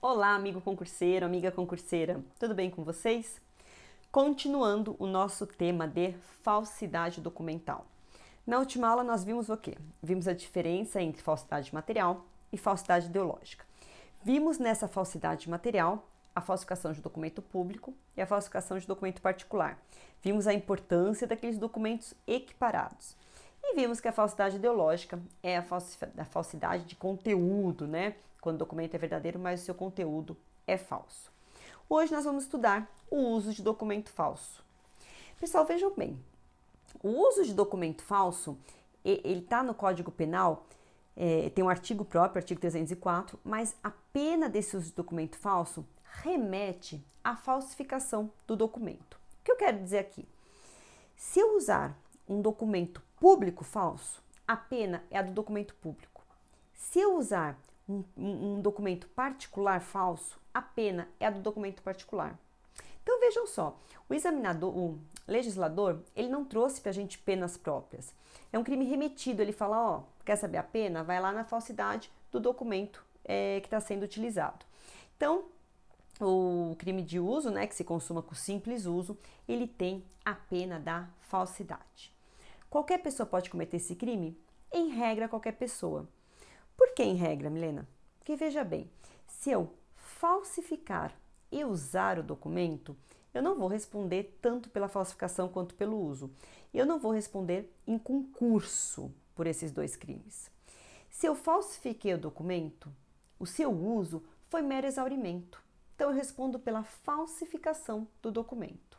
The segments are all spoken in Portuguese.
Olá, amigo concurseiro, amiga concurseira, tudo bem com vocês? Continuando o nosso tema de falsidade documental. Na última aula nós vimos o quê? Vimos a diferença entre falsidade material e falsidade ideológica. Vimos nessa falsidade material a falsificação de documento público e a falsificação de documento particular. Vimos a importância daqueles documentos equiparados. E vimos que a falsidade ideológica é a falsidade de conteúdo, né? Quando o documento é verdadeiro, mas o seu conteúdo é falso. Hoje nós vamos estudar o uso de documento falso. Pessoal, vejam bem, o uso de documento falso, ele está no Código Penal, tem um artigo próprio, artigo 304, mas a pena desse uso de documento falso remete à falsificação do documento. O que eu quero dizer aqui? Se eu usar um documento público falso, a pena é a do documento público. Se eu usar um documento particular falso, a pena é a do documento particular. Então vejam só, o legislador, ele não trouxe para a gente penas próprias. É um crime remetido, ele fala, ó, quer saber a pena? Vai lá na falsidade do documento que está sendo utilizado. Então, o crime de uso, né, que se consuma com simples uso, ele tem a pena da falsidade. Qualquer pessoa pode cometer esse crime? Em regra, qualquer pessoa. Por que em regra, Milena? Porque veja bem, se eu falsificar e usar o documento, eu não vou responder tanto pela falsificação quanto pelo uso. Eu não vou responder em concurso por esses dois crimes. Se eu falsifiquei o documento, o seu uso foi mero exaurimento. Então eu respondo pela falsificação do documento.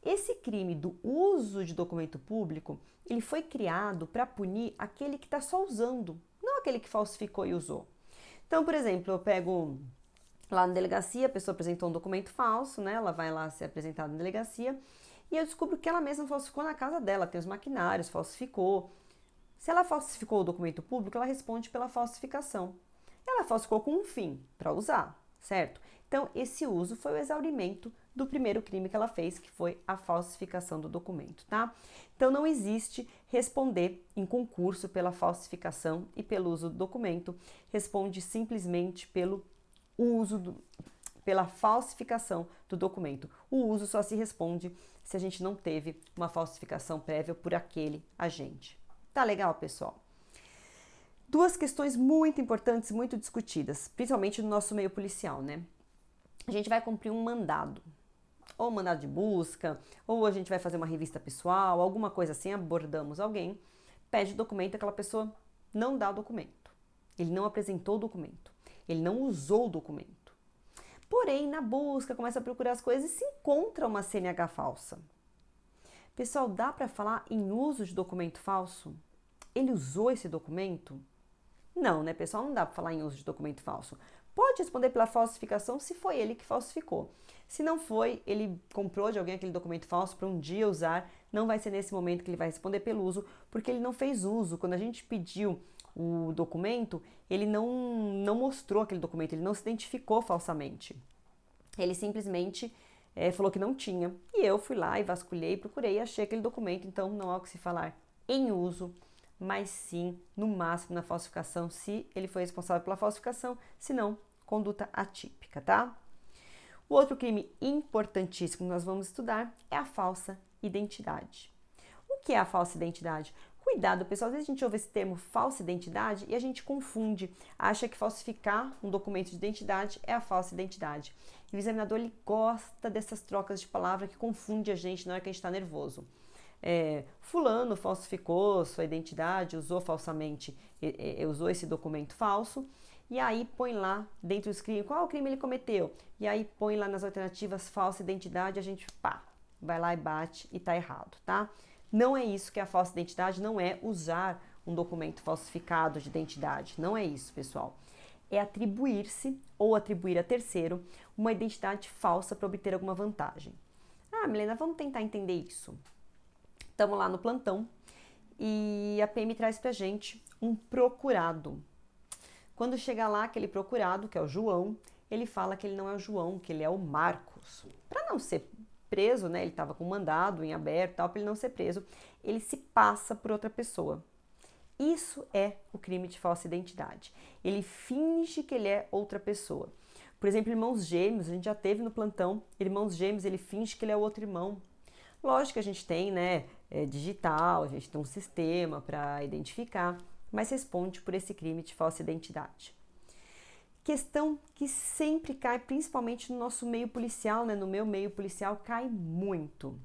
Esse crime do uso de documento público, ele foi criado para punir aquele que está só usando, não aquele que falsificou e usou. Então, por exemplo, eu pego lá na delegacia, a pessoa apresentou um documento falso, né? Ela vai lá ser apresentada na delegacia e eu descubro que ela mesma falsificou na casa dela, tem os maquinários, falsificou. Se ela falsificou o documento público, ela responde pela falsificação. Ela falsificou com um fim, para usar, certo? Então, esse uso foi o exaurimento do primeiro crime que ela fez, que foi a falsificação do documento, tá? Então, não existe responder em concurso pela falsificação e pelo uso do documento, responde simplesmente pela falsificação do documento. O uso só se responde se a gente não teve uma falsificação prévia por aquele agente. Tá legal, pessoal? Duas questões muito importantes, muito discutidas, principalmente no nosso meio policial, né? A gente vai cumprir um mandado, ou um mandado de busca, ou a gente vai fazer uma revista pessoal, alguma coisa assim, abordamos alguém, pede documento, aquela pessoa não dá o documento. Ele não apresentou o documento, ele não usou o documento. Porém, na busca, começa a procurar as coisas e se encontra uma CNH falsa. Pessoal, dá para falar em uso de documento falso? Ele usou esse documento? Não, né, pessoal? Não dá para falar em uso de documento falso. Pode responder pela falsificação se foi ele que falsificou. Se não foi, ele comprou de alguém aquele documento falso para um dia usar, não vai ser nesse momento que ele vai responder pelo uso, porque ele não fez uso. Quando a gente pediu o documento, ele não mostrou aquele documento, ele não se identificou falsamente. Ele simplesmente falou que não tinha. E eu fui lá e vasculhei, procurei e achei aquele documento, então não há o que se falar em uso, mas sim, no máximo, na falsificação, se ele foi responsável pela falsificação, se não, conduta atípica, tá? O outro crime importantíssimo que nós vamos estudar é a falsa identidade. O que é a falsa identidade? Cuidado, pessoal, às vezes a gente ouve esse termo falsa identidade e a gente confunde, acha que falsificar um documento de identidade é a falsa identidade. E o examinador, ele gosta dessas trocas de palavra que confunde a gente na hora que a gente está nervoso. Fulano falsificou sua identidade, usou falsamente, usou esse documento falso, e aí põe lá dentro dos crimes, qual crime ele cometeu? E aí põe lá nas alternativas falsa identidade, a gente vai lá e bate e tá errado, tá? Não é isso que é a falsa identidade, não é usar um documento falsificado de identidade, não é isso, pessoal. É atribuir-se ou atribuir a terceiro uma identidade falsa para obter alguma vantagem. Ah, Milena, vamos tentar entender isso. Estamos lá no plantão e a PM traz pra gente um procurado. Quando chega lá aquele procurado, que é o João, ele fala que ele não é o João, que ele é o Marcos. Para não ser preso, né, ele estava com mandado em aberto, tal, para ele não ser preso, ele se passa por outra pessoa. Isso é o crime de falsa identidade. Ele finge que ele é outra pessoa. Por exemplo, irmãos gêmeos, a gente já teve no plantão, irmãos gêmeos, ele finge que ele é o outro irmão. Lógico que a gente tem, né, digital, a gente tem um sistema para identificar, mas responde por esse crime de falsa identidade. Questão que sempre cai, principalmente no nosso meio policial, né, no meu meio policial, cai muito.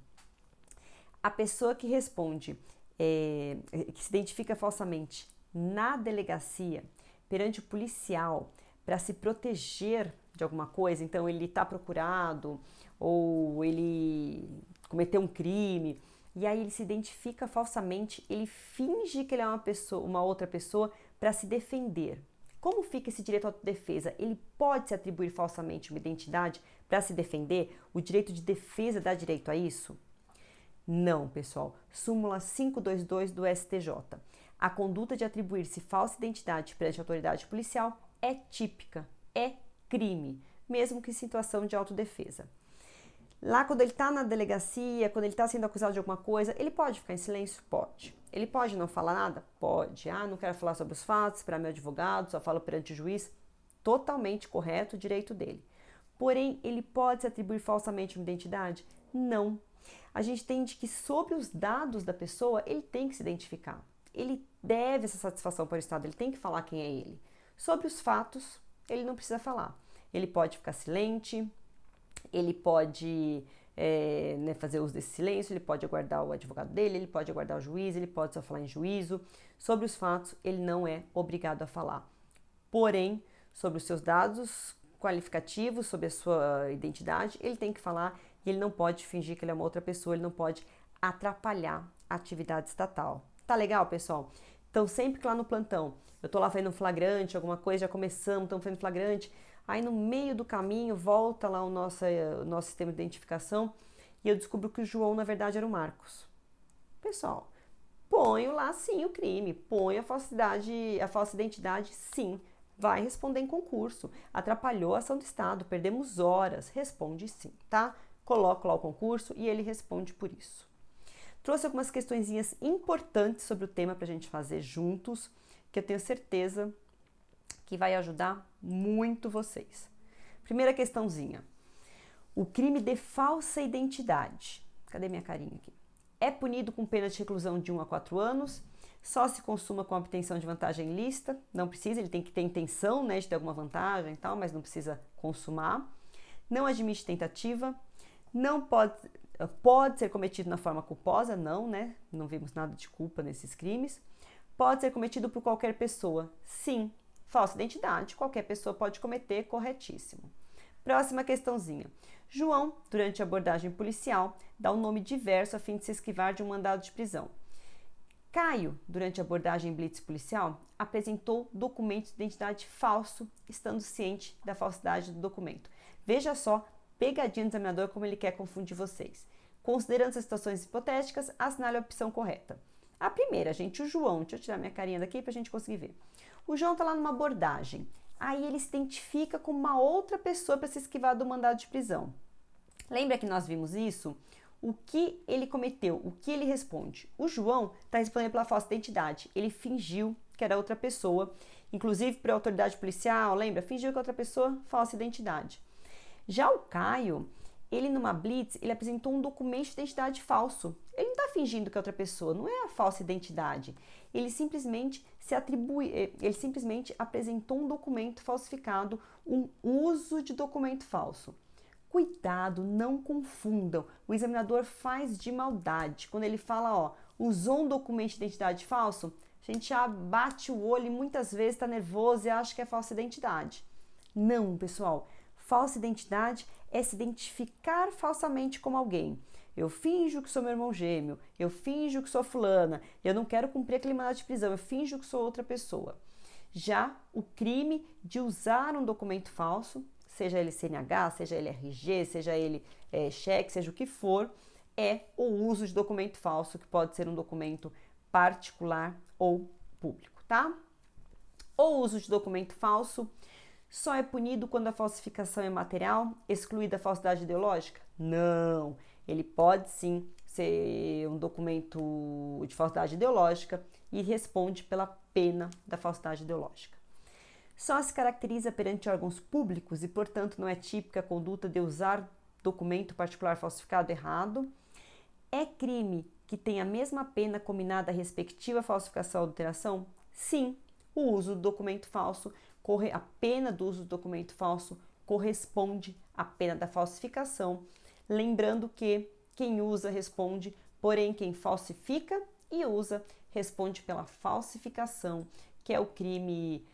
A pessoa que responde, que se identifica falsamente na delegacia, perante o policial, para se proteger de alguma coisa, então ele está procurado ou ele cometeu um crime, e aí ele se identifica falsamente, ele finge que ele é uma outra pessoa para se defender. Como fica esse direito à autodefesa? Ele pode se atribuir falsamente uma identidade para se defender? O direito de defesa dá direito a isso? Não, pessoal. Súmula 522 do STJ. A conduta de atribuir-se falsa identidade perante a autoridade policial é típica, é crime, mesmo que em situação de autodefesa. Lá quando ele está na delegacia, quando ele está sendo acusado de alguma coisa, ele pode ficar em silêncio? Pode. Ele pode não falar nada? Pode. Ah, não quero falar sobre os fatos, para meu advogado, só falo perante o juiz. Totalmente correto, o direito dele. Porém, ele pode se atribuir falsamente uma identidade? Não. A gente entende que sobre os dados da pessoa, ele tem que se identificar. Ele deve essa satisfação para o Estado, ele tem que falar quem é ele. Sobre os fatos, ele não precisa falar. Ele pode ficar silente, ele pode fazer uso desse silêncio, ele pode aguardar o advogado dele, ele pode aguardar o juiz, ele pode só falar em juízo. Sobre os fatos, ele não é obrigado a falar. Porém, sobre os seus dados qualificativos, sobre a sua identidade, ele tem que falar e ele não pode fingir que ele é uma outra pessoa, ele não pode atrapalhar a atividade estatal. Tá legal, pessoal? Então, sempre que lá no plantão, eu tô lá fazendo um flagrante, alguma coisa, já começamos, estamos fazendo flagrante, aí no meio do caminho volta lá o nosso sistema de identificação e eu descubro que o João, na verdade, era o Marcos. Pessoal, ponho lá sim o crime, ponho a falsa identidade sim, vai responder em concurso. Atrapalhou a ação do Estado, perdemos horas, responde sim, tá? Coloco lá o concurso e ele responde por isso. Trouxe algumas questõezinhas importantes sobre o tema para a gente fazer juntos, que eu tenho certeza que vai ajudar muito vocês. Primeira questãozinha. O crime de falsa identidade. Cadê minha carinha aqui? É punido com pena de reclusão de 1 a 4 anos, só se consuma com obtenção de vantagem ilícita, não precisa, ele tem que ter intenção, né, de ter alguma vantagem e tal, mas não precisa consumar. Não admite tentativa, não pode ser cometido na forma culposa, não, né? Não vimos nada de culpa nesses crimes. Pode ser cometido por qualquer pessoa, sim. Falsa identidade, qualquer pessoa pode cometer, corretíssimo. Próxima questãozinha. João, durante a abordagem policial, dá um nome diverso a fim de se esquivar de um mandado de prisão. Caio, durante a abordagem blitz policial, apresentou documento de identidade falso, estando ciente da falsidade do documento. Veja só, pegadinha do examinador como ele quer confundir vocês. Considerando essas situações hipotéticas, assinale a opção correta. A primeira, gente, o João, deixa eu tirar minha carinha daqui para a gente conseguir ver. O João está lá numa abordagem, aí ele se identifica como uma outra pessoa para se esquivar do mandado de prisão. Lembra que nós vimos isso? O que ele cometeu, o que ele responde? O João está respondendo pela falsa identidade, ele fingiu que era outra pessoa, inclusive para a autoridade policial, lembra? Fingiu que é outra pessoa, falsa identidade. Já o Caio, ele numa blitz, ele apresentou um documento de identidade falso. Ele não está fingindo que é outra pessoa, não é a falsa identidade. Ele simplesmente apresentou um documento falsificado, um uso de documento falso. Cuidado, não confundam. O examinador faz de maldade. Quando ele fala, ó, usou um documento de identidade falso, a gente já bate o olho e muitas vezes está nervoso e acha que é falsa identidade. Não, pessoal. Falsa identidade é se identificar falsamente como alguém. Eu finjo que sou meu irmão gêmeo, eu finjo que sou fulana, eu não quero cumprir aquele mandado de prisão, eu finjo que sou outra pessoa. Já o crime de usar um documento falso, seja ele CNH, seja ele RG, seja ele cheque, seja o que for, é o uso de documento falso, que pode ser um documento particular ou público, tá? O uso de documento falso só é punido quando a falsificação é material, excluída a falsidade ideológica? Não, ele pode sim ser um documento de falsidade ideológica e responde pela pena da falsidade ideológica. só se caracteriza perante órgãos públicos e, portanto, não é típica a conduta de usar documento particular falsificado errado. É crime que tem a mesma pena combinada à respectiva falsificação ou adulteração? Sim, o uso do documento falso, a pena do uso do documento falso corresponde à pena da falsificação. Lembrando que quem usa responde, porém quem falsifica e usa responde pela falsificação, que é o crime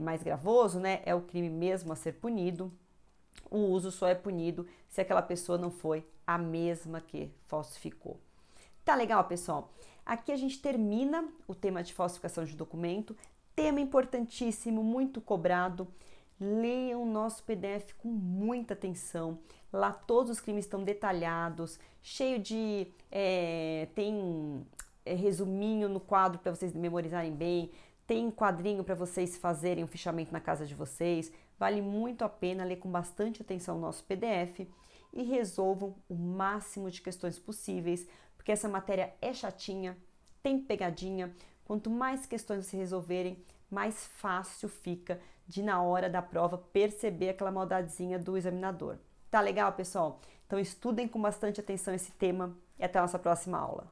mais gravoso, né? É o crime mesmo a ser punido. O uso só é punido se aquela pessoa não foi a mesma que falsificou. Tá legal, pessoal? Aqui a gente termina o tema de falsificação de documento, tema importantíssimo, muito cobrado. Leiam o nosso PDF com muita atenção. Lá todos os crimes estão detalhados, cheio de... tem resuminho no quadro para vocês memorizarem bem, tem quadrinho para vocês fazerem um fichamento na casa de vocês. Vale muito a pena ler com bastante atenção o nosso PDF e resolvam o máximo de questões possíveis, porque essa matéria é chatinha, tem pegadinha. Quanto mais questões vocês resolverem, mais fácil fica de na hora da prova perceber aquela maldadezinha do examinador. Tá legal, pessoal? Então estudem com bastante atenção esse tema e até a nossa próxima aula.